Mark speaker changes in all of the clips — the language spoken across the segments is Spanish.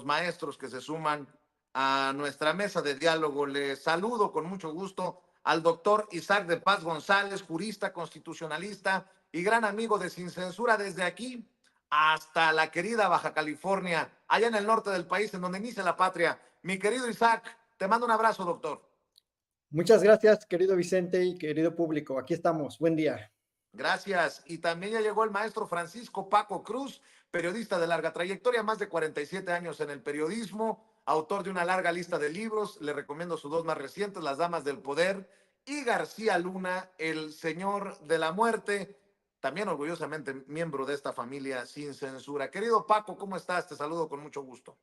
Speaker 1: maestros que se suman a nuestra mesa de diálogo. Les saludo con mucho gusto al doctor Isaac de Paz González, jurista, constitucionalista y gran amigo de Sin Censura desde aquí hasta la querida Baja California, allá en el norte del país, en donde inicia la patria. Mi querido Isaac, te mando un abrazo, doctor.
Speaker 2: Muchas gracias, querido Vicente y querido público. Aquí estamos. Buen día.
Speaker 1: Gracias. Y también ya llegó el maestro Francisco Paco Cruz, periodista de larga trayectoria, más de 47 años en el periodismo, autor de una larga lista de libros. Le recomiendo sus dos más recientes, Las Damas del Poder y García Luna, El Señor de la Muerte. También orgullosamente miembro de esta familia Sin Censura. Querido Paco, ¿cómo estás? Te saludo con mucho gusto.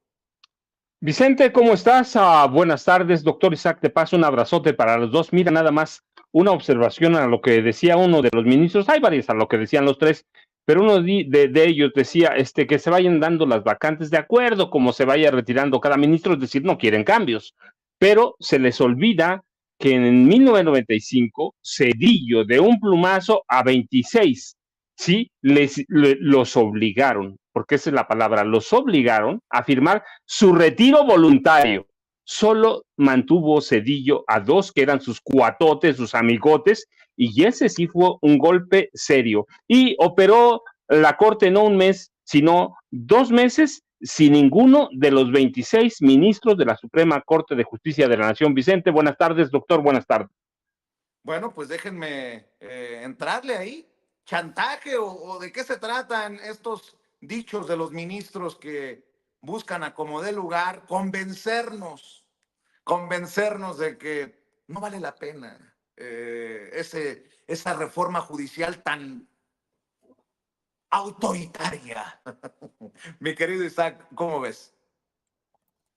Speaker 3: Vicente, ¿cómo estás? Buenas tardes, doctor Isaac, te paso un abrazote para los dos. Mira, nada más una observación a lo que decía uno de los ministros, hay varias a lo que decían los tres, pero uno de ellos decía que se vayan dando las vacantes de acuerdo como se vaya retirando cada ministro, es decir, no quieren cambios, pero se les olvida que en 1995 Cedillo de un plumazo a 26, ¿sí? Los obligaron, porque esa es la palabra, los obligaron a firmar su retiro voluntario. Solo mantuvo Cedillo a dos que eran sus cuatotes, sus amigotes, y ese sí fue un golpe serio. Y operó la corte no un mes, sino 2 meses sin ninguno de los 26 ministros de la Suprema Corte de Justicia de la Nación. Vicente, buenas tardes, doctor, buenas tardes.
Speaker 1: Bueno, pues déjenme entrarle ahí. ¿Chantaje o de qué se tratan estos dichos de los ministros que buscan a como dé lugar convencernos de que no vale la pena esa reforma judicial tan autoritaria? Mi querido Isaac, ¿cómo ves?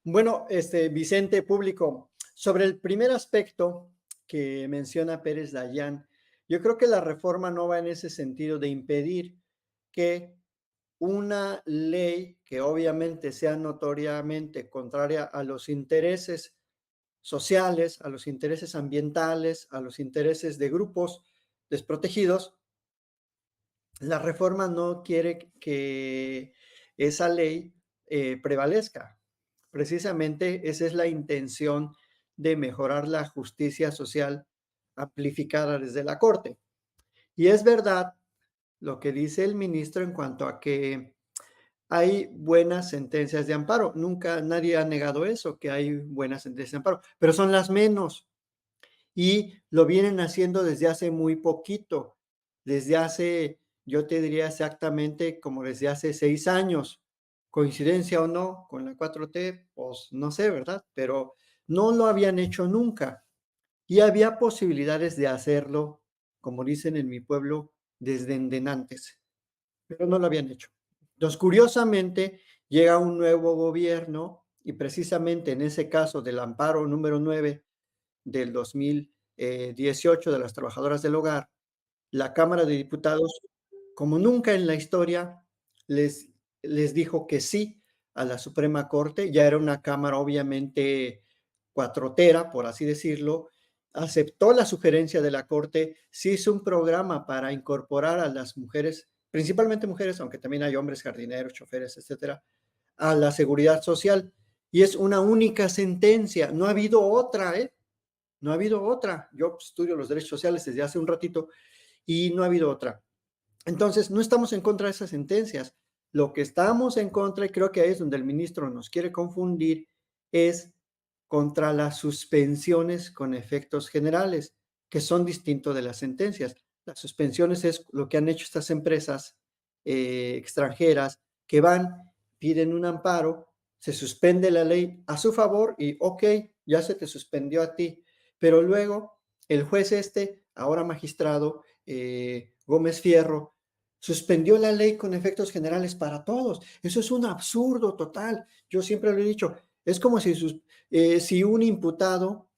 Speaker 2: Bueno, Vicente, público, sobre el primer aspecto que menciona Pérez Dayán, yo creo que la reforma no va en ese sentido de impedir que una ley que obviamente sea notoriamente contraria a los intereses sociales, a los intereses ambientales, a los intereses de grupos desprotegidos, la reforma no quiere que esa ley prevalezca. Precisamente esa es la intención de mejorar la justicia social amplificada desde la Corte. Y es verdad lo que dice el ministro en cuanto a que hay buenas sentencias de amparo. Nunca nadie ha negado eso, que hay buenas sentencias de amparo, pero son las menos. Y lo vienen haciendo desde hace muy poquito, desde hace, yo te diría exactamente como desde hace 6 años. Coincidencia o no con la 4T, pues no sé, ¿verdad? Pero no lo habían hecho nunca. Y había posibilidades de hacerlo, como dicen en mi pueblo, desde endenantes, pero no lo habían hecho. Entonces, curiosamente, llega un nuevo gobierno y precisamente en ese caso del amparo número 9 del 2018 de las trabajadoras del hogar, la Cámara de Diputados, como nunca en la historia, les, les dijo que sí a la Suprema Corte. Ya era una Cámara obviamente cuatrotera, por así decirlo. Aceptó la sugerencia de la Corte, se hizo un programa para incorporar a las mujeres, principalmente mujeres, aunque también hay hombres, jardineros, choferes, etcétera, a la seguridad social. Y es una única sentencia, no ha habido otra, ¿eh? No ha habido otra. Yo estudio los derechos sociales desde hace un ratito y no ha habido otra. Entonces, no estamos en contra de esas sentencias. Lo que estamos en contra, y creo que ahí es donde el ministro nos quiere confundir, es contra las suspensiones con efectos generales, que son distintos de las sentencias. Las suspensiones es lo que han hecho estas empresas extranjeras que van, piden un amparo, se suspende la ley a su favor y ok, ya se te suspendió a ti. Pero luego el juez ahora magistrado, Gómez Fierro, suspendió la ley con efectos generales para todos. Eso es un absurdo total. Yo siempre lo he dicho. Es como si un imputado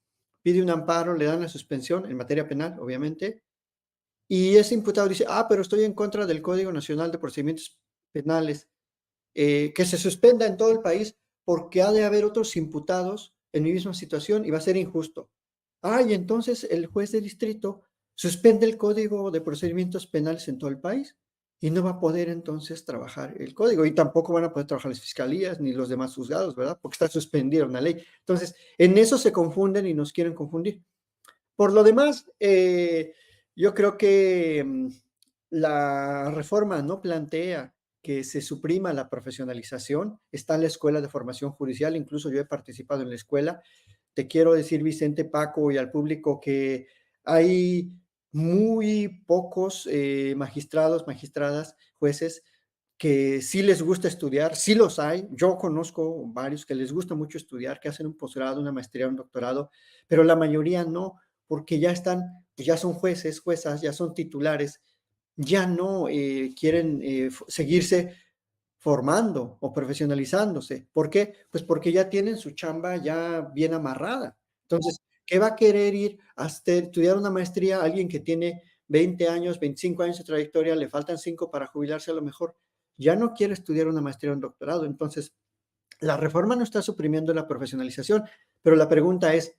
Speaker 2: pide un amparo, le dan la suspensión en materia penal, obviamente, y ese imputado dice, pero estoy en contra del Código Nacional de Procedimientos Penales, que se suspenda en todo el país porque ha de haber otros imputados en mi misma situación y va a ser injusto. Y entonces el juez de distrito suspende el Código de Procedimientos Penales en todo el país y no va a poder entonces trabajar el código y tampoco van a poder trabajar las fiscalías ni los demás juzgados, ¿verdad? Porque está suspendida una ley. Entonces, en eso se confunden y nos quieren confundir. Por lo demás, yo creo que la reforma no plantea que se suprima la profesionalización. Está en la Escuela de Formación Judicial, incluso yo he participado en la escuela. Te quiero decir, Vicente, Paco, y al público que hay muy pocos magistrados, magistradas, jueces que sí les gusta estudiar, sí los hay. Yo conozco varios que les gusta mucho estudiar, que hacen un posgrado, una maestría, un doctorado, pero la mayoría no, porque ya están, ya son jueces, juezas, ya son titulares, ya no quieren seguirse formando o profesionalizándose. ¿Por qué? Pues porque ya tienen su chamba ya bien amarrada. Entonces, ¿qué va a querer ir a estudiar una maestría alguien que tiene 20 años, 25 años de trayectoria, le faltan 5 para jubilarse a lo mejor? Ya no quiere estudiar una maestría o un doctorado. Entonces, la reforma no está suprimiendo la profesionalización, pero la pregunta es,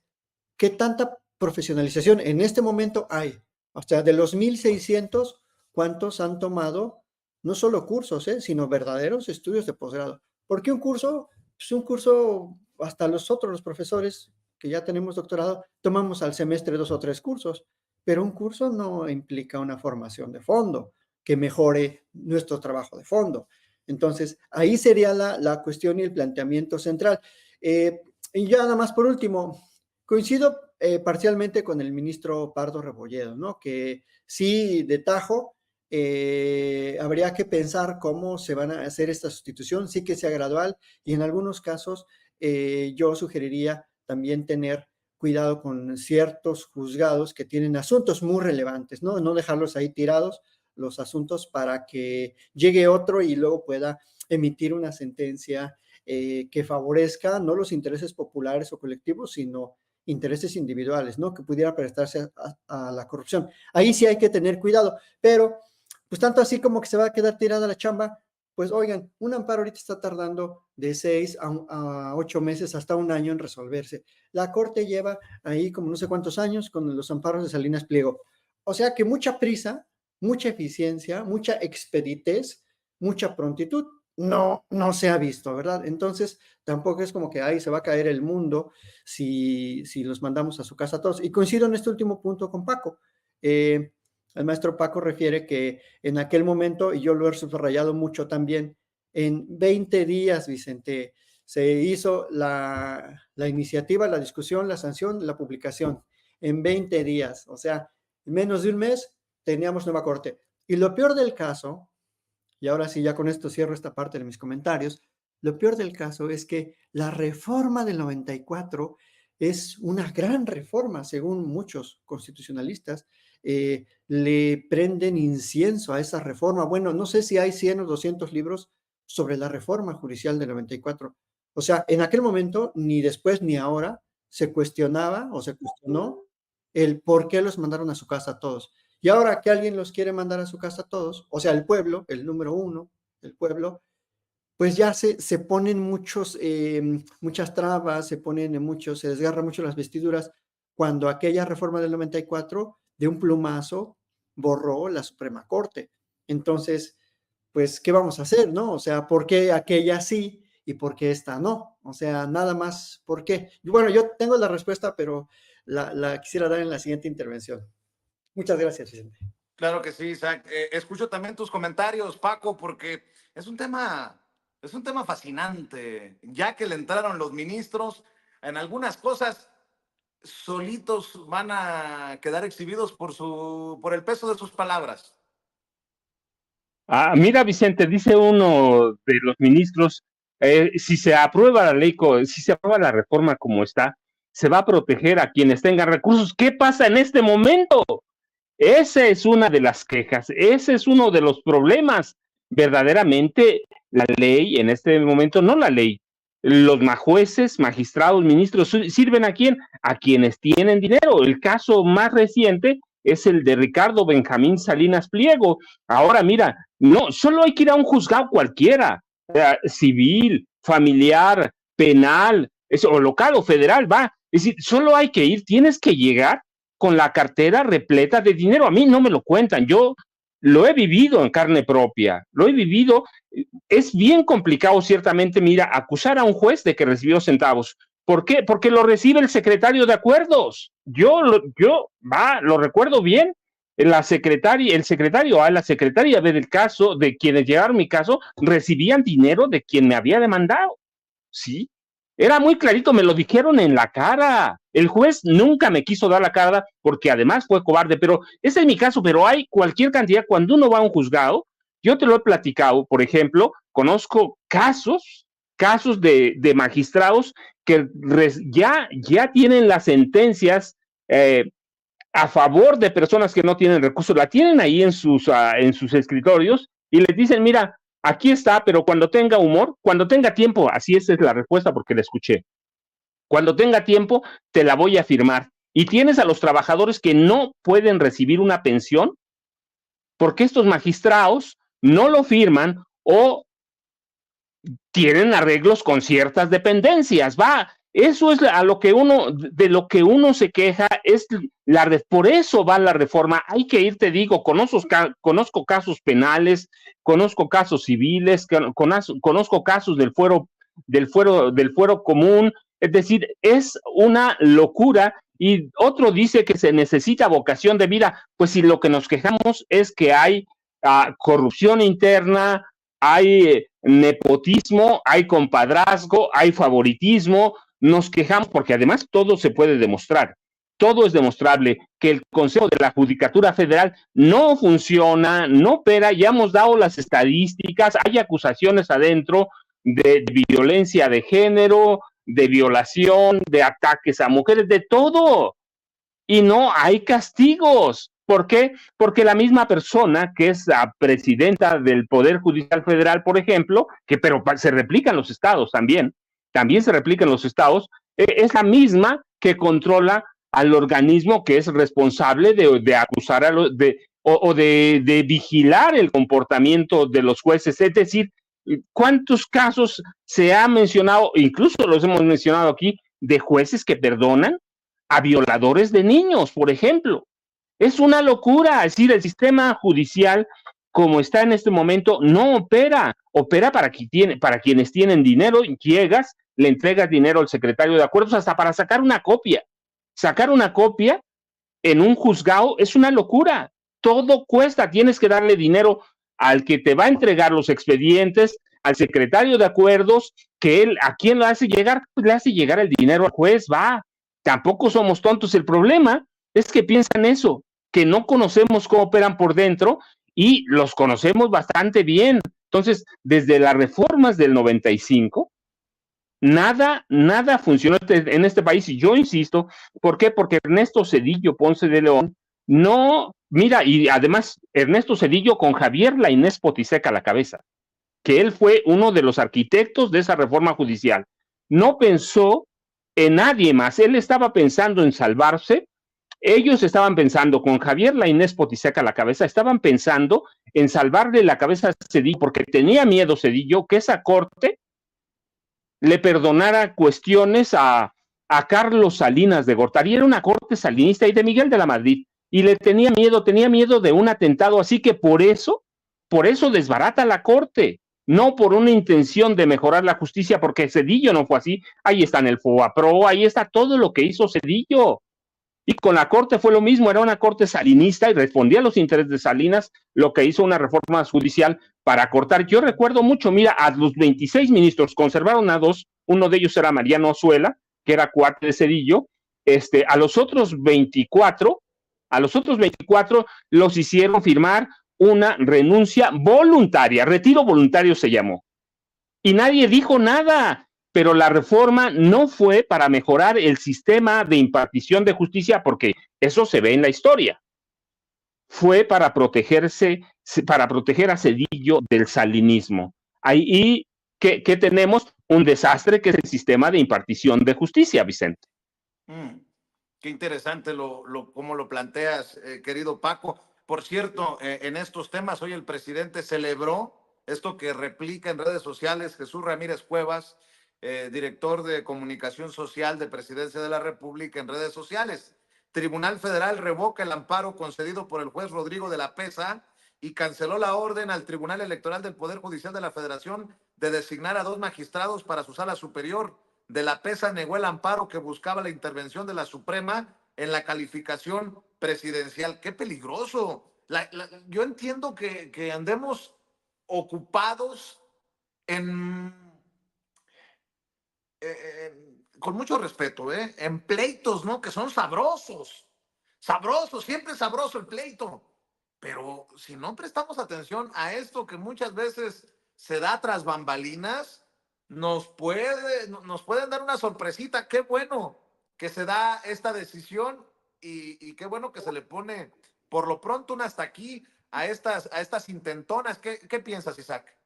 Speaker 2: ¿qué tanta profesionalización en este momento hay? O sea, de los 1,600, ¿cuántos han tomado no solo cursos, sino verdaderos estudios de posgrado? Porque un curso, pues un curso, hasta los profesores que ya tenemos doctorado, tomamos al semestre 2 o 3 cursos, pero un curso no implica una formación de fondo que mejore nuestro trabajo de fondo. Entonces, ahí sería la cuestión y el planteamiento central. Y ya nada más por último, coincido parcialmente con el ministro Pardo Rebolledo, ¿no? Que sí, de tajo, habría que pensar cómo se van a hacer esta sustitución, sí que sea gradual, y en algunos casos yo sugeriría también tener cuidado con ciertos juzgados que tienen asuntos muy relevantes, ¿no? No dejarlos ahí tirados los asuntos para que llegue otro y luego pueda emitir una sentencia que favorezca no los intereses populares o colectivos, sino intereses individuales, ¿no? Que pudiera prestarse a la corrupción. Ahí sí hay que tener cuidado, pero pues tanto así como que se va a quedar tirada la chamba, pues oigan, un amparo ahorita está tardando de 6 a 8 meses hasta un año en resolverse. La Corte lleva ahí como no sé cuántos años con los amparos de Salinas Pliego. O sea que mucha prisa, mucha eficiencia, mucha expeditez, mucha prontitud, no se ha visto, ¿verdad? Entonces, tampoco es como que ahí se va a caer el mundo si los mandamos a su casa todos. Y coincido en este último punto con Paco. El maestro Paco refiere que en aquel momento, y yo lo he subrayado mucho también, en 20 días, Vicente, se hizo la iniciativa, la discusión, la sanción, la publicación. En 20 días, o sea, en menos de un mes teníamos nueva corte. Y lo peor del caso, y ahora sí, ya con esto cierro esta parte de mis comentarios, lo peor del caso es que la reforma del 94 es una gran reforma, según muchos constitucionalistas, le prenden incienso a esa reforma. Bueno, no sé si hay 100 o 200 libros sobre la reforma judicial del 94. O sea, en aquel momento, ni después ni ahora, se cuestionaba o se cuestionó el por qué los mandaron a su casa a todos. Y ahora que alguien los quiere mandar a su casa a todos, o sea, el pueblo, el número uno, el pueblo, pues ya se ponen muchas trabas, se desgarra mucho las vestiduras, cuando aquella reforma del 94 de un plumazo borró la Suprema Corte. Entonces, pues, ¿qué vamos a hacer, no? O sea, ¿por qué aquella sí y por qué esta no? O sea, nada más, ¿por qué? Y bueno, yo tengo la respuesta, pero la quisiera dar en la siguiente intervención. Muchas gracias, Vicente.
Speaker 1: Claro que sí, Isaac. Escucho también tus comentarios, Paco, porque es un tema fascinante. Ya que le entraron los ministros, en algunas cosas solitos van a quedar exhibidos por el peso de sus palabras.
Speaker 3: Mira, Vicente, dice uno de los ministros, si se aprueba la ley, si se aprueba la reforma como está, se va a proteger a quienes tengan recursos. ¿Qué pasa en este momento? Esa es una de las quejas, ese es uno de los problemas. Verdaderamente, la ley en este momento, no la ley, los jueces, magistrados, ministros, ¿sirven a quién? A quienes tienen dinero. El caso más reciente es el de Ricardo Benjamín Salinas Pliego. Ahora, mira, no, solo hay que ir a un juzgado cualquiera, civil, familiar, penal, o local o federal, va. Es decir, solo hay que ir, tienes que llegar con la cartera repleta de dinero. A mí no me lo cuentan. Yo lo he vivido en carne propia, lo he vivido. Es bien complicado, ciertamente, mira, acusar a un juez de que recibió centavos. ¿Por qué? Porque lo recibe el secretario de acuerdos. Lo recuerdo bien. La secretario A, la secretaria B del caso, de quienes llevaron mi caso, recibían dinero de quien me había demandado. Sí, era muy clarito, me lo dijeron en la cara. El juez nunca me quiso dar la cara porque además fue cobarde, pero ese es mi caso, pero hay cualquier cantidad. Cuando uno va a un juzgado, yo te lo he platicado, por ejemplo, conozco casos de magistrados que ya tienen las sentencias a favor de personas que no tienen recursos, la tienen ahí en sus escritorios y les dicen, mira, aquí está, pero cuando tenga humor, cuando tenga tiempo, así esa es la respuesta porque la escuché, cuando tenga tiempo te la voy a firmar. Y tienes a los trabajadores que no pueden recibir una pensión porque estos magistrados no lo firman o tienen arreglos con ciertas dependencias, eso es a lo que de lo que uno se queja, por eso va la reforma. Hay que ir, te digo, conozco casos penales, conozco casos civiles, conozco casos del fuero común, es decir, es una locura. Y otro dice que se necesita vocación de vida, pues si lo que nos quejamos es que hay corrupción interna, hay nepotismo, hay compadrazgo, hay favoritismo, nos quejamos porque además todo se puede demostrar, todo es demostrable, que el Consejo de la Judicatura Federal no funciona, no opera, ya hemos dado las estadísticas, hay acusaciones adentro de violencia de género, de violación, de ataques a mujeres, de todo, y no hay castigos. ¿Por qué? Porque la misma persona que es la presidenta del Poder Judicial Federal, por ejemplo, pero se replica en los estados también se replica en los estados, es la misma que controla al organismo que es responsable de acusar de vigilar el comportamiento de los jueces. Es decir, ¿cuántos casos se ha mencionado, incluso los hemos mencionado aquí, de jueces que perdonan a violadores de niños, por ejemplo? Es una locura, es decir, el sistema judicial, como está en este momento, no opera para quienes tienen dinero, llegas, le entregas dinero al secretario de acuerdos hasta para sacar una copia. Sacar una copia en un juzgado es una locura, todo cuesta, tienes que darle dinero al que te va a entregar los expedientes, al secretario de acuerdos, que él, ¿a quién lo hace llegar? Pues le hace llegar el dinero al juez, tampoco somos tontos. El problema es que piensan eso, que no conocemos cómo operan por dentro y los conocemos bastante bien. Entonces, desde las reformas del 95, nada funcionó en este país. Y yo insisto, ¿por qué? Porque Ernesto Zedillo Ponce de León mira, y además Ernesto Zedillo con Javier Lainez Potisek a la cabeza, que él fue uno de los arquitectos de esa reforma judicial. No pensó en nadie más, él estaba pensando en salvarse. Ellos estaban pensando, con Javier Lainez Potisek a la cabeza, estaban pensando en salvarle la cabeza a Zedillo, porque tenía miedo Zedillo que esa corte le perdonara cuestiones a Carlos Salinas de Gortari. Era una corte salinista y de Miguel de la Madrid, y le tenía miedo de un atentado, así que por eso desbarata la corte, no por una intención de mejorar la justicia, porque Zedillo no fue así. Ahí está en el FOBAPRO, ahí está todo lo que hizo Zedillo. Y con la corte fue lo mismo, era una corte salinista y respondía a los intereses de Salinas, lo que hizo una reforma judicial para cortar. Yo recuerdo mucho, mira, a los 26 ministros conservaron a 2, uno de ellos era Mariano Ozuela, que era cuate de Zedillo. A los otros 24 los hicieron firmar una renuncia voluntaria, retiro voluntario se llamó, y nadie dijo nada. Pero la reforma no fue para mejorar el sistema de impartición de justicia, porque eso se ve en la historia. Fue para proteger a Zedillo del salinismo. Ahí que tenemos un desastre que es el sistema de impartición de justicia, Vicente.
Speaker 1: Qué interesante cómo lo planteas, querido Paco. Por cierto, en estos temas, hoy el presidente celebró esto que replica en redes sociales Jesús Ramírez Cuevas, director de Comunicación Social de Presidencia de la República, en redes sociales. Tribunal Federal revoca el amparo concedido por el juez Rodrigo de la Pesa y canceló la orden al Tribunal Electoral del Poder Judicial de la Federación de designar a 2 magistrados para su sala superior. De la PESA negó el amparo que buscaba la intervención de la Suprema en la calificación presidencial. ¡Qué peligroso! Yo entiendo que andemos ocupados en, con mucho respeto, en pleitos, ¿no? Que son sabrosos, sabrosos, siempre es sabroso el pleito. Pero si no prestamos atención a esto que muchas veces se da tras bambalinas, nos pueden dar una sorpresita. Qué bueno que se da esta decisión y qué bueno que se le pone por lo pronto un hasta aquí a estas intentonas. ¿Qué piensas, Isaac?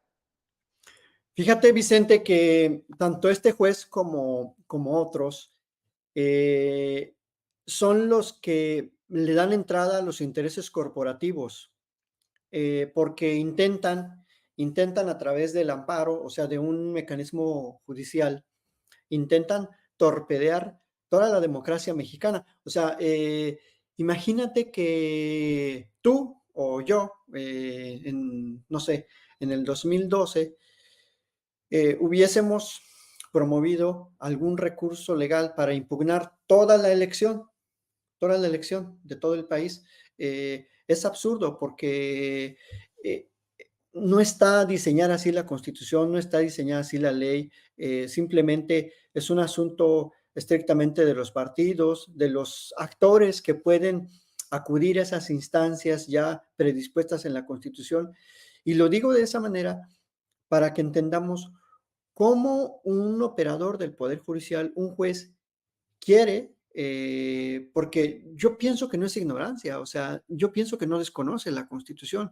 Speaker 2: Fíjate, Vicente, que tanto este juez como otros eh, son los que le dan entrada a los intereses corporativos, porque intentan a través del amparo, o sea, de un mecanismo judicial, intentan torpedear toda la democracia mexicana. O sea, imagínate que tú o yo, no sé, en el 2012, hubiésemos promovido algún recurso legal para impugnar toda la elección de todo el país. Es absurdo porque eh, no está diseñada así la Constitución, no está diseñada así la ley, simplemente es un asunto estrictamente de los partidos, de los actores que pueden acudir a esas instancias ya predispuestas en la Constitución. Y lo digo de esa manera para que entendamos cómo un operador del Poder Judicial, un juez, quiere, porque yo pienso que no es ignorancia, o sea, yo pienso que no desconoce la Constitución,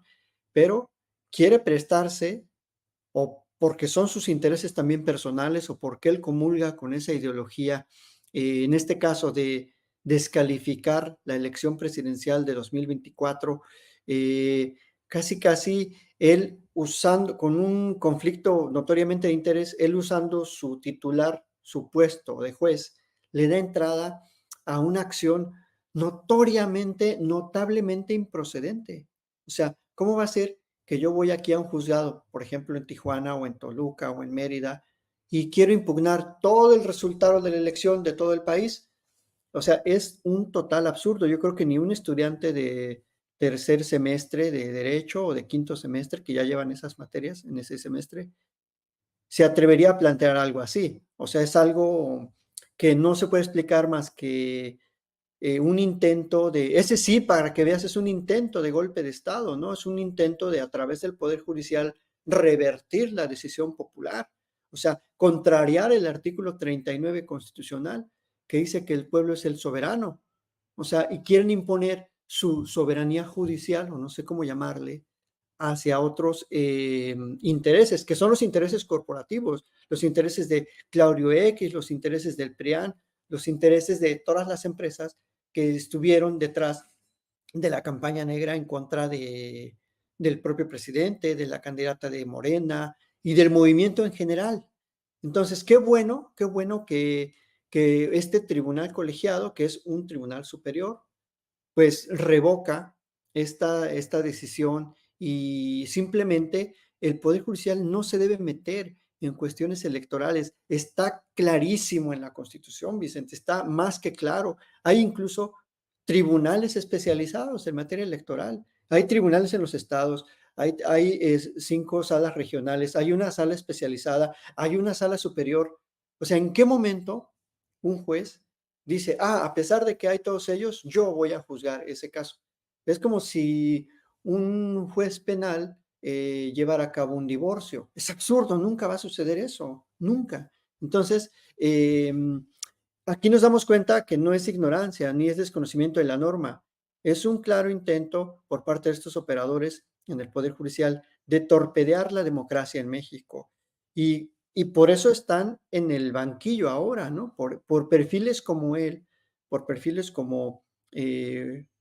Speaker 2: pero quiere prestarse, o porque son sus intereses también personales, o porque él comulga con esa ideología, en este caso de descalificar la elección presidencial de 2024, casi él usando, con un conflicto notoriamente de interés, él usando su titular, su puesto de juez, le da entrada a una acción notablemente improcedente. O sea, ¿cómo va a ser que yo voy aquí a un juzgado, por ejemplo, en Tijuana o en Toluca o en Mérida, y quiero impugnar todo el resultado de la elección de todo el país? O sea, es un total absurdo. Yo creo que ni un estudiante de tercer semestre de derecho o de quinto semestre, que ya llevan esas materias en ese semestre, se atrevería a plantear algo así. O sea, es algo que no se puede explicar más que un intento ese sí, para que veas, es un intento de golpe de Estado, ¿no? Es un intento de, a través del Poder Judicial, revertir la decisión popular. O sea, contrariar el artículo 39 constitucional, que dice que el pueblo es el soberano. O sea, y quieren imponer su soberanía judicial, o no sé cómo llamarle, hacia otros intereses, que son los intereses corporativos, los intereses de Claudio X, los intereses del PRIAN, los intereses de todas las empresas que estuvieron detrás de la campaña negra en contra del propio presidente, de la candidata de Morena y del movimiento en general. Entonces, qué bueno que este tribunal colegiado, que es un tribunal superior, pues revoca esta decisión, y simplemente el Poder Judicial no se debe meter en cuestiones electorales. Está clarísimo en la Constitución, Vicente, está más que claro. Hay incluso tribunales especializados en materia electoral. Hay tribunales en los estados, hay 5 salas regionales, hay una sala especializada, hay una sala superior. O sea, ¿en qué momento un juez dice, a pesar de que hay todos ellos, yo voy a juzgar ese caso? Es como si un juez penal llevara a cabo un divorcio. Es absurdo, nunca va a suceder eso, nunca. Entonces, aquí nos damos cuenta que no es ignorancia ni es desconocimiento de la norma. Es un claro intento por parte de estos operadores en el Poder Judicial de torpedear la democracia en México. Y por eso están en el banquillo ahora, ¿no? Por perfiles como él, por perfiles como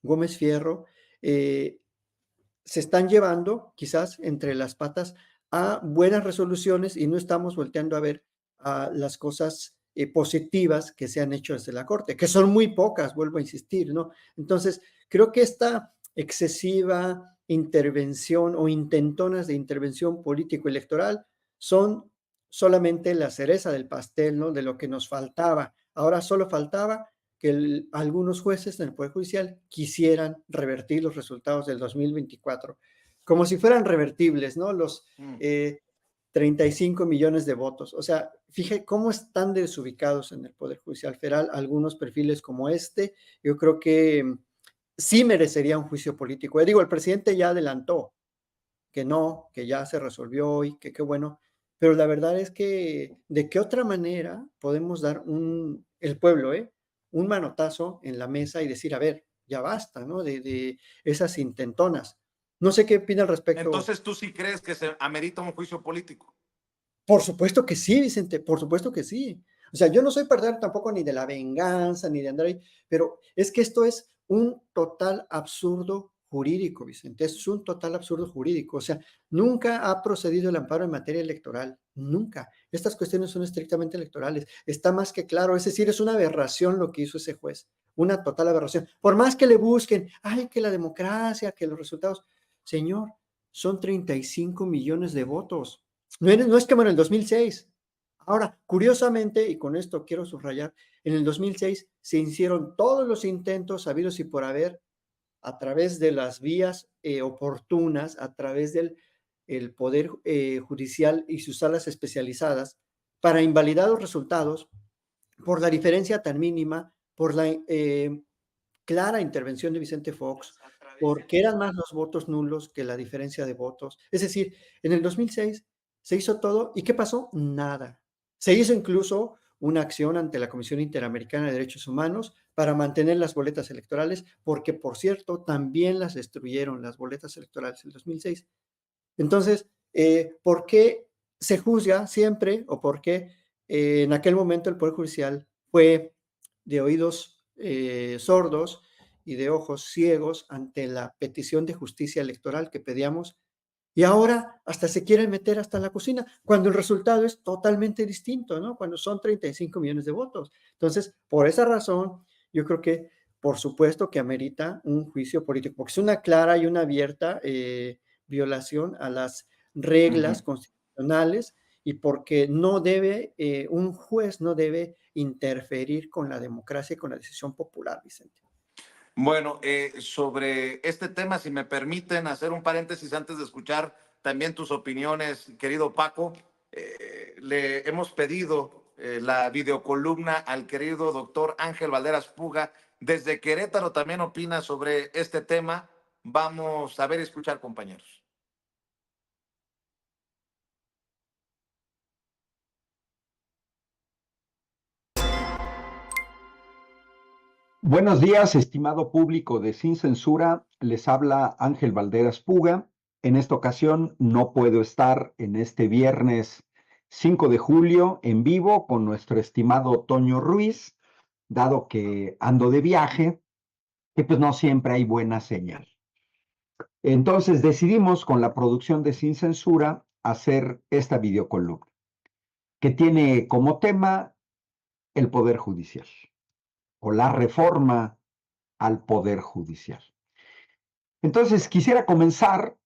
Speaker 2: Gómez Fierro, se están llevando quizás entre las patas a buenas resoluciones, y no estamos volteando a ver las cosas positivas que se han hecho desde la Corte, que son muy pocas, vuelvo a insistir, ¿no? Entonces, creo que esta excesiva intervención o intentonas de intervención político-electoral son solamente la cereza del pastel, ¿no? De lo que nos faltaba. Ahora solo faltaba que algunos jueces en el Poder Judicial quisieran revertir los resultados del 2024, como si fueran revertibles, ¿no? Los 35 millones de votos. O sea, fíjate cómo están desubicados en el Poder Judicial Federal algunos perfiles como este. Yo creo que sí merecería un juicio político. Digo, el presidente ya adelantó que no, que ya se resolvió y que qué bueno, pero la verdad es que de qué otra manera podemos dar el pueblo, un manotazo en la mesa y decir, a ver, ya basta, ¿no? De esas intentonas. No sé qué opina al respecto.
Speaker 1: Entonces, ¿tú sí crees que se amerita un juicio político?
Speaker 2: Por supuesto que sí, Vicente, por supuesto que sí. O sea, yo no soy partidario tampoco ni de la venganza, ni de andar ahí, pero es que esto es un total absurdo jurídico, Vicente, es un total absurdo jurídico. O sea, nunca ha procedido el amparo en materia electoral, nunca. Estas cuestiones son estrictamente electorales. Está más que claro, es decir, es una aberración lo que hizo ese juez, una total aberración. Por más que le busquen, ay, que la democracia, que los resultados, señor, son 35 millones de votos. No es como en el 2006. Ahora, curiosamente, y con esto quiero subrayar, en el 2006 se hicieron todos los intentos habidos y por haber a través de las vías oportunas, a través del el Poder Judicial y sus salas especializadas, para invalidar los resultados por la diferencia tan mínima, por la clara intervención de Vicente Fox, porque eran más los votos nulos que la diferencia de votos. Es decir, en el 2006 se hizo todo y ¿qué pasó? Nada. Se hizo incluso una acción ante la Comisión Interamericana de Derechos Humanos para mantener las boletas electorales, porque, por cierto, también las destruyeron las boletas electorales en el 2006. Entonces, ¿por qué se juzga siempre o por qué en aquel momento el Poder Judicial fue de oídos sordos y de ojos ciegos ante la petición de justicia electoral que pedíamos? Y ahora hasta se quieren meter hasta la cocina, cuando el resultado es totalmente distinto, ¿no? Cuando son 35 millones de votos. Entonces, por esa razón, yo creo que, por supuesto, que amerita un juicio político, porque es una clara y una abierta violación a las reglas constitucionales y porque no debe, un juez no debe interferir con la democracia y con la decisión popular, Vicente.
Speaker 1: Bueno, sobre este tema, si me permiten hacer un paréntesis antes de escuchar también tus opiniones, querido Paco, le hemos pedido la videocolumna al querido doctor Ángel Valderas Puga. Desde Querétaro también opina sobre este tema. Vamos a ver y escuchar, compañeros.
Speaker 4: Buenos días, estimado público de Sin Censura. Les habla Ángel Valderas Puga. En esta ocasión no puedo estar en este viernes 5 de julio en vivo con nuestro estimado Toño Ruiz, dado que ando de viaje, que pues no siempre hay buena señal. Entonces decidimos con la producción de Sin Censura hacer esta videocolumna, que tiene como tema el Poder Judicial o la reforma al Poder Judicial. Entonces, quisiera comenzar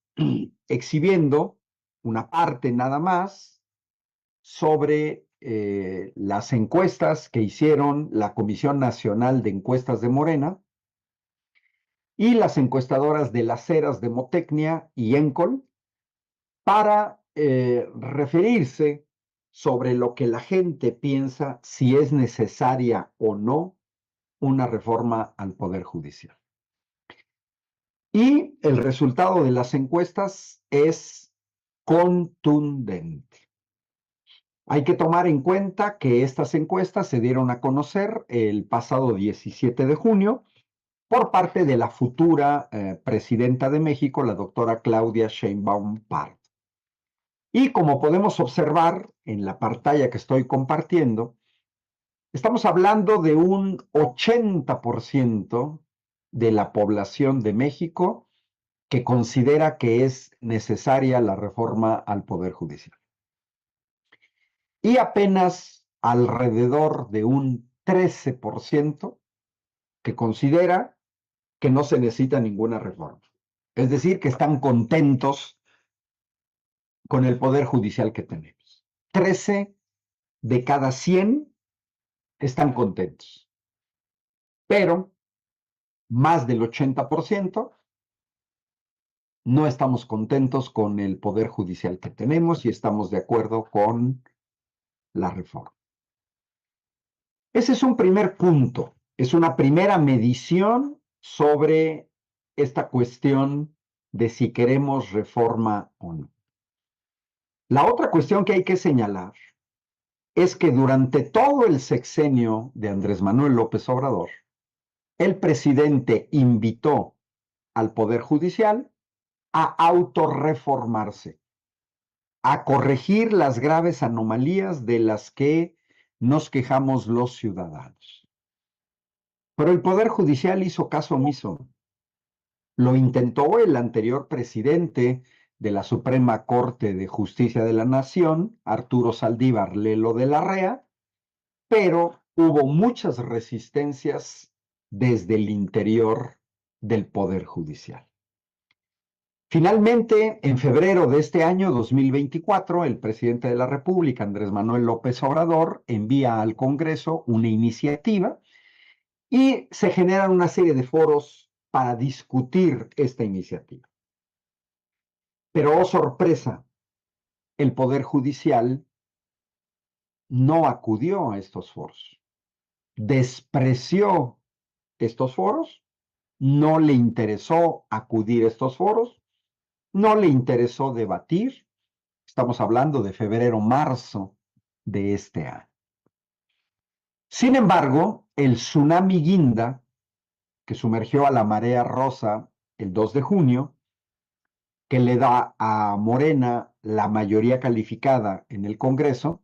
Speaker 4: exhibiendo una parte nada más sobre las encuestas que hicieron la Comisión Nacional de Encuestas de Morena y las encuestadoras de las Heras Demotecnia y Encol para referirse sobre lo que la gente piensa si es necesaria o no una reforma al Poder Judicial. Y el resultado de las encuestas es contundente. Hay que tomar en cuenta que estas encuestas se dieron a conocer el pasado 17 de junio por parte de la futura presidenta de México, la doctora Claudia Sheinbaum Pardo. Y como podemos observar en la pantalla que estoy compartiendo, estamos hablando de un 80% de la población de México que considera que es necesaria la reforma al Poder Judicial. Y apenas alrededor de un 13% que considera que no se necesita ninguna reforma. Es decir, que están contentos con el poder judicial que tenemos. 13 de cada 100 están contentos, pero más del 80% no estamos contentos con el poder judicial que tenemos y estamos de acuerdo con la reforma. Ese es un primer punto, es una primera medición sobre esta cuestión de si queremos reforma o no. La otra cuestión que hay que señalar es que durante todo el sexenio de Andrés Manuel López Obrador, el presidente invitó al Poder Judicial a autorreformarse, a corregir las graves anomalías de las que nos quejamos los ciudadanos. Pero el Poder Judicial hizo caso omiso. Lo intentó el anterior presidente de la Suprema Corte de Justicia de la Nación, Arturo Saldívar Lelo de la Rea, pero hubo muchas resistencias desde el interior del Poder Judicial. Finalmente, en febrero de este año 2024, el presidente de la República, Andrés Manuel López Obrador, envía al Congreso una iniciativa y se generan una serie de foros para discutir esta iniciativa. Pero, oh sorpresa, el Poder Judicial no acudió a estos foros, despreció estos foros, no le interesó acudir a estos foros, no le interesó debatir. Estamos hablando de febrero, marzo de este año. Sin embargo, el tsunami Guinda, que sumergió a la marea rosa el 2 de junio, que le da a Morena la mayoría calificada en el Congreso,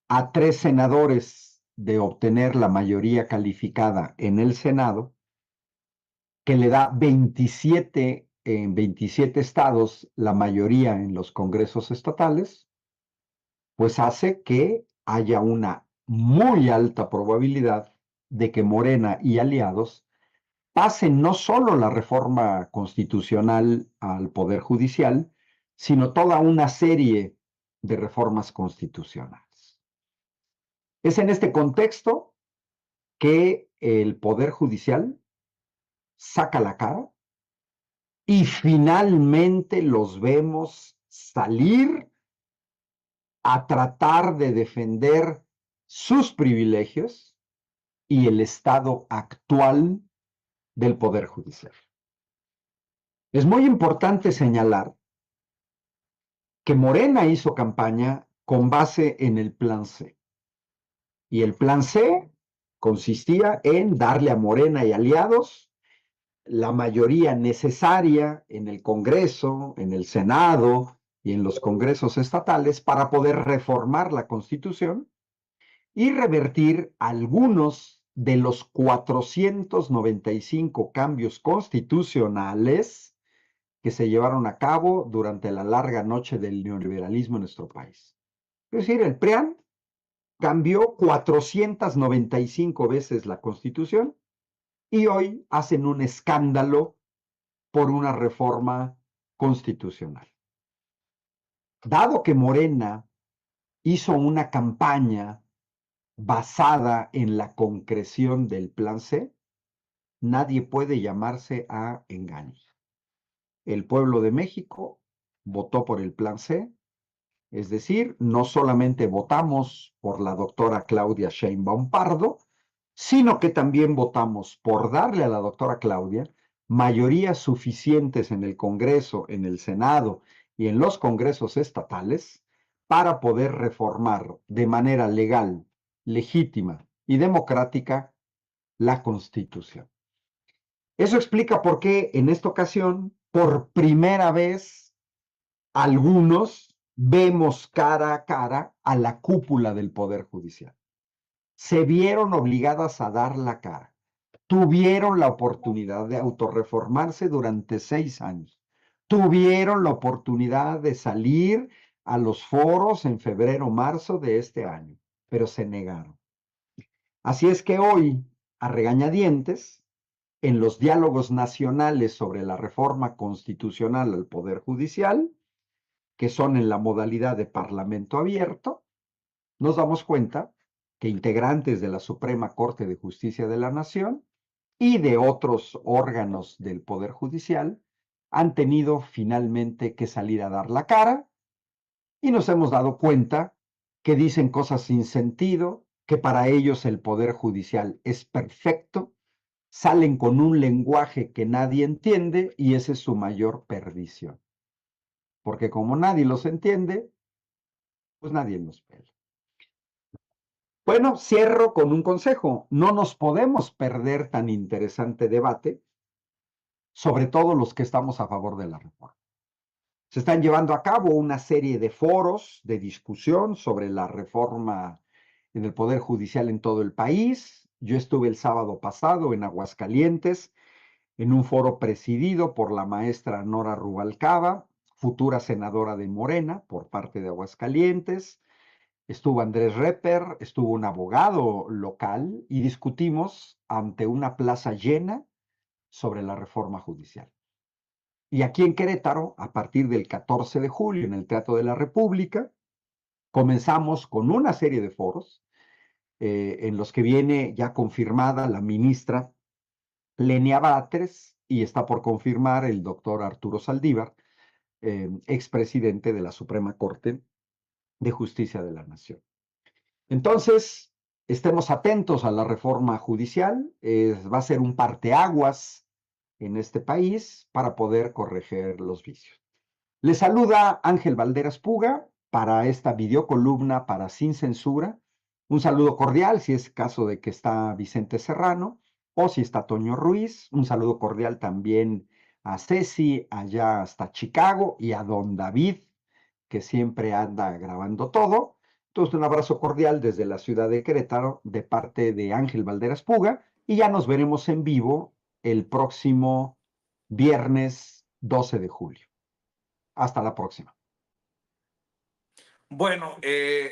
Speaker 4: a 3 senadores de obtener la mayoría calificada en el Senado, que le da 27 en 27 estados la mayoría en los congresos estatales, pues hace que haya una muy alta probabilidad de que Morena y aliados pasen no solo la reforma constitucional al Poder Judicial, sino toda una serie de reformas constitucionales. Es en este contexto que el Poder Judicial saca la cara y finalmente los vemos salir a tratar de defender sus privilegios y el estado actual del Poder Judicial. Es muy importante señalar que Morena hizo campaña con base en el Plan C. Y el Plan C consistía en darle a Morena y aliados la mayoría necesaria en el Congreso, en el Senado y en los congresos estatales para poder reformar la Constitución y revertir algunos de los 495 cambios constitucionales que se llevaron a cabo durante la larga noche del neoliberalismo en nuestro país. Es decir, el PRIAN cambió 495 veces la Constitución y hoy hacen un escándalo por una reforma constitucional. Dado que Morena hizo una campaña basada en la concreción del Plan C, nadie puede llamarse a engaños. El pueblo de México votó por el Plan C, es decir, no solamente votamos por la doctora Claudia Sheinbaum Pardo, sino que también votamos por darle a la doctora Claudia mayorías suficientes en el Congreso, en el Senado y en los congresos estatales para poder reformar de manera legal, legítima y democrática la Constitución. Eso explica por qué en esta ocasión, por primera vez, algunos vemos cara a cara a la cúpula del Poder Judicial. Se vieron obligadas a dar la cara. Tuvieron la oportunidad de autorreformarse durante 6 años. Tuvieron la oportunidad de salir a los foros en febrero, marzo de este año, pero se negaron. Así es que hoy, a regañadientes, en los diálogos nacionales sobre la reforma constitucional al Poder Judicial, que son en la modalidad de Parlamento abierto, nos damos cuenta que integrantes de la Suprema Corte de Justicia de la Nación y de otros órganos del Poder Judicial han tenido finalmente que salir a dar la cara, y nos hemos dado cuenta que dicen cosas sin sentido, que para ellos el Poder Judicial es perfecto, salen con un lenguaje que nadie entiende y esa es su mayor perdición. Porque como nadie los entiende, pues nadie los pela. Bueno, cierro con un consejo. No nos podemos perder tan interesante debate, sobre todo los que estamos a favor de la reforma. Se están llevando a cabo una serie de foros de discusión sobre la reforma en el Poder Judicial en todo el país. Yo estuve el sábado pasado en Aguascalientes, en un foro presidido por la maestra Nora Rubalcaba, futura senadora de Morena por parte de Aguascalientes. Estuvo Andrés Reper, estuvo un abogado local y discutimos ante una plaza llena sobre la reforma judicial. Y aquí en Querétaro, a partir del 14 de julio, en el Teatro de la República, comenzamos con una serie de foros en los que viene ya confirmada la ministra Lenia Batres y está por confirmar el doctor Arturo Saldívar, expresidente de la Suprema Corte de Justicia de la Nación. Entonces, estemos atentos a la reforma judicial, va a ser un parteaguas en este país para poder corregir los vicios. Les saluda Ángel Valderas Puga para esta videocolumna para Sin Censura. Un saludo cordial si es caso de que está Vicente Serrano o si está Toño Ruiz. Un saludo cordial también a Ceci allá hasta Chicago y a don David, que siempre anda grabando todo. Entonces, un abrazo cordial desde la ciudad de Querétaro de parte de Ángel Valderas Puga y ya nos veremos en vivo el próximo viernes 12 de julio. Hasta la próxima.
Speaker 1: Bueno,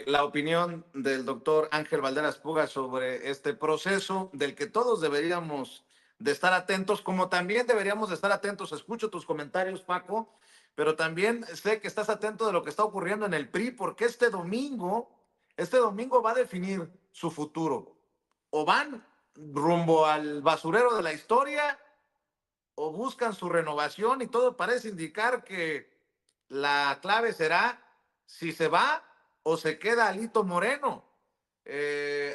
Speaker 1: la opinión del doctor Ángel Valderas Puga sobre este proceso del que todos deberíamos de estar atentos, como también deberíamos de estar atentos. Escucho tus comentarios, Paco, pero también sé que estás atento de lo que está ocurriendo en el PRI, porque este domingo va a definir su futuro. O van rumbo al basurero de la historia o buscan su renovación, y todo parece indicar que la clave será si se va o se queda Alito Moreno.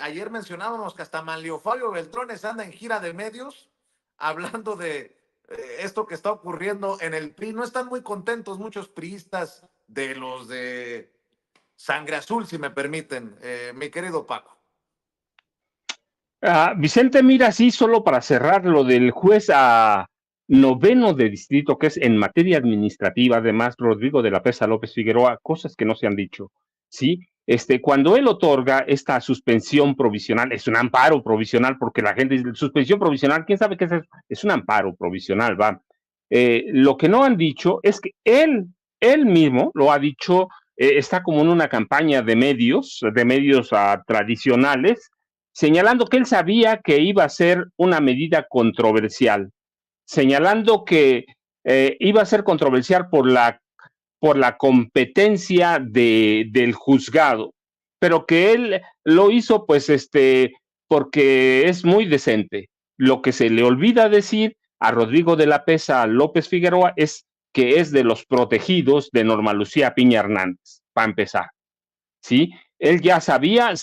Speaker 1: Ayer mencionábamos que hasta Manlio Fabio Beltrones anda en gira de medios hablando de esto que está ocurriendo en el PRI. No están muy contentos muchos priistas de los de sangre azul, si me permiten, mi querido Paco.
Speaker 3: Vicente, mira, sí, solo para cerrar lo del juez noveno de distrito, que es en materia administrativa, además, Rodrigo de la Pesa López Figueroa, cosas que no se han dicho, ¿sí? Cuando él otorga esta suspensión provisional, es un amparo provisional, porque la gente dice, suspensión provisional, ¿quién sabe qué es eso? Es un amparo provisional, va. Lo que no han dicho es que él mismo lo ha dicho, está como en una campaña de medios tradicionales, señalando que él sabía que iba a ser una medida controversial, señalando que iba a ser controversial por la competencia del juzgado, pero que él lo hizo pues porque es muy decente. Lo que se le olvida decir a Rodrigo de la Pesa López Figueroa es que es de los protegidos de Norma Lucía Piña Hernández, para empezar, ¿sí? Él ya sabía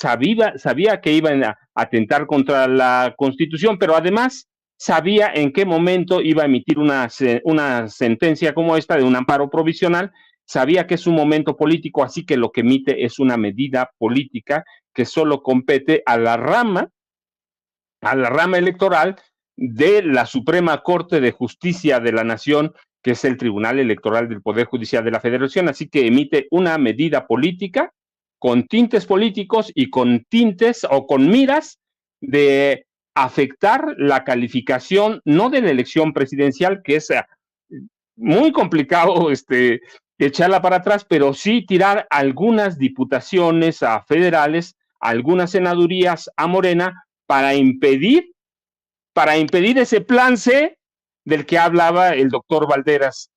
Speaker 3: que iban a atentar contra la Constitución, pero además sabía en qué momento iba a emitir una sentencia como esta de un amparo provisional, sabía que es un momento político, así que lo que emite es una medida política que solo compete a la rama electoral de la Suprema Corte de Justicia de la Nación, que es el Tribunal Electoral del Poder Judicial de la Federación, así que emite una medida política con tintes políticos y con tintes o con miras de afectar la calificación, no de la elección presidencial, que es muy complicado echarla para atrás, pero sí tirar algunas diputaciones a federales, algunas senadurías a Morena, para impedir para impedir ese plan C del que hablaba el doctor Valderas,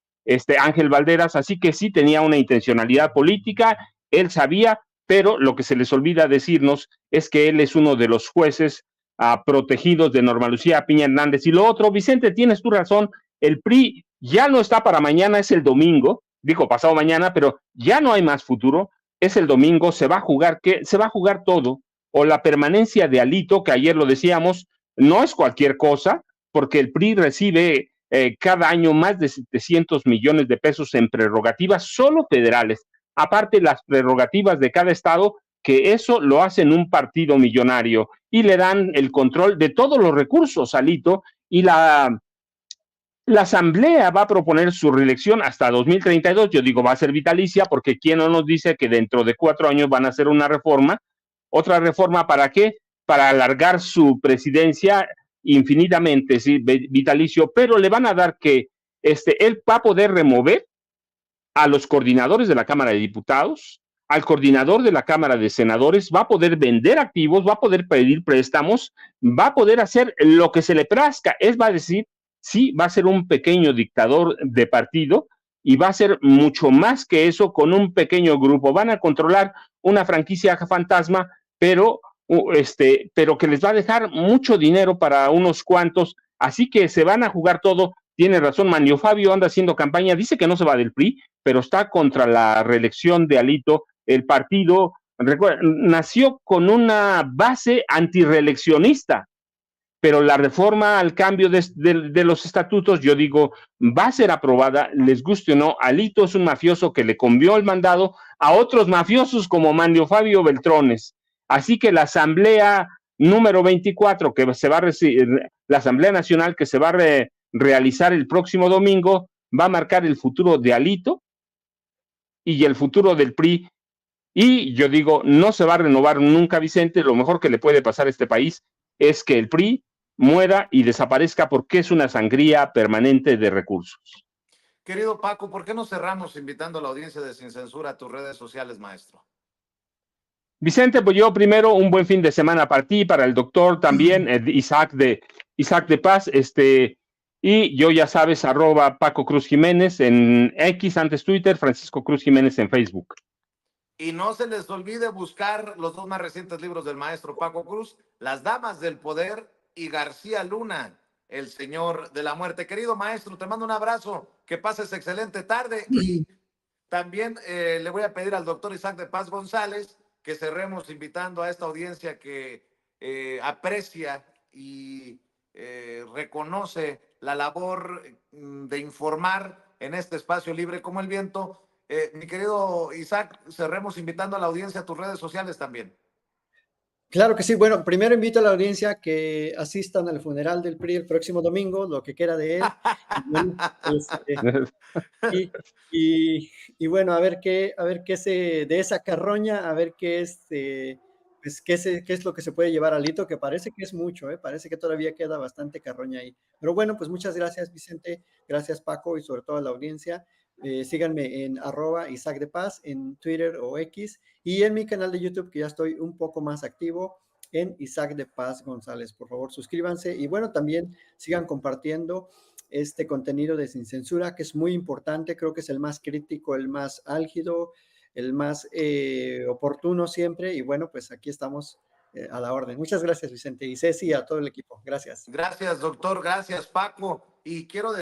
Speaker 3: Ángel Valderas. Así que sí tenía una intencionalidad política, él sabía, pero lo que se les olvida decirnos es que él es uno de los jueces protegidos de Norma Lucía Piña Hernández. Y lo otro, Vicente, tienes tu razón, el PRI ya no está para mañana, es el domingo, dijo pasado mañana, pero ya no hay más futuro, es el domingo, se va a jugar, ¿qué? Se va a jugar todo, o la permanencia de Alito, que ayer lo decíamos, no es cualquier cosa, porque el PRI recibe cada año más de 700 millones de pesos en prerrogativas solo federales, aparte las prerrogativas de cada estado, que eso lo hacen un partido millonario y le dan el control de todos los recursos a Alito, y la Asamblea va a proponer su reelección hasta 2032, yo digo va a ser vitalicia, porque quién no nos dice que dentro de 4 años van a hacer una reforma, otra reforma, ¿para qué? Para alargar su presidencia infinitamente, ¿sí? Vitalicio, pero le van a dar que él va a poder remover a los coordinadores de la Cámara de Diputados, al coordinador de la Cámara de Senadores, va a poder vender activos, va a poder pedir préstamos, va a poder hacer lo que se le plazca, va a decir, sí, va a ser un pequeño dictador de partido y va a ser mucho más que eso con un pequeño grupo. Van a controlar una franquicia fantasma, pero que les va a dejar mucho dinero para unos cuantos, así que se van a jugar todo. Tiene razón, Manlio Fabio anda haciendo campaña, dice que no se va del PRI, pero está contra la reelección de Alito. El partido nació con una base antireeleccionista, pero la reforma al cambio de los estatutos, yo digo, va a ser aprobada, les guste o no. Alito es un mafioso que le convió el mandado a otros mafiosos como Manlio Fabio Beltrones. Así que la Asamblea número 24, que se va a la Asamblea Nacional que se va a realizar el próximo domingo, va a marcar el futuro de Alito y el futuro del PRI. Y yo digo, no se va a renovar nunca, Vicente. Lo mejor que le puede pasar a este país es que el PRI muera y desaparezca, porque es una sangría permanente de recursos.
Speaker 1: Querido Paco, ¿por qué no cerramos invitando a la audiencia de Sin Censura a tus redes sociales, maestro?
Speaker 3: Vicente, pues yo primero un buen fin de semana para ti, para el doctor también, Isaac de Paz, y yo ya sabes, @Paco Cruz Jiménez en X, antes Twitter, Francisco Cruz Jiménez en Facebook.
Speaker 1: Y no se les olvide buscar los 2 más recientes libros del maestro Paco Cruz, Las Damas del Poder y García Luna, el Señor de la Muerte. Querido maestro, te mando un abrazo, que pases excelente tarde, y también le voy a pedir al doctor Isaac de Paz González que cerremos invitando a esta audiencia que aprecia y reconoce la labor de informar en este espacio libre como el viento. Mi querido Isaac, cerremos invitando a la audiencia a tus redes sociales también.
Speaker 2: Claro que sí. Bueno, primero invito a la audiencia que asistan al funeral del PRI el próximo domingo, lo que queda de él. Y bueno, a ver qué de esa carroña, a ver qué pues qué es lo que se puede llevar a Alito, que parece que es mucho, parece que todavía queda bastante carroña ahí. Pero bueno, pues muchas gracias, Vicente, gracias, Paco, y sobre todo a la audiencia. Síganme en @Isaac de Paz en Twitter o X, y en mi canal de YouTube, que ya estoy un poco más activo, en Isaac de Paz González. Por favor, suscríbanse, y bueno, también sigan compartiendo este contenido de Sin Censura, que es muy importante. Creo que es el más crítico, el más álgido, el más oportuno siempre, y bueno, pues aquí estamos a la orden. Muchas gracias, Vicente, y Ceci, a todo el equipo. Gracias.
Speaker 1: Gracias, doctor. Gracias, Paco. Y quiero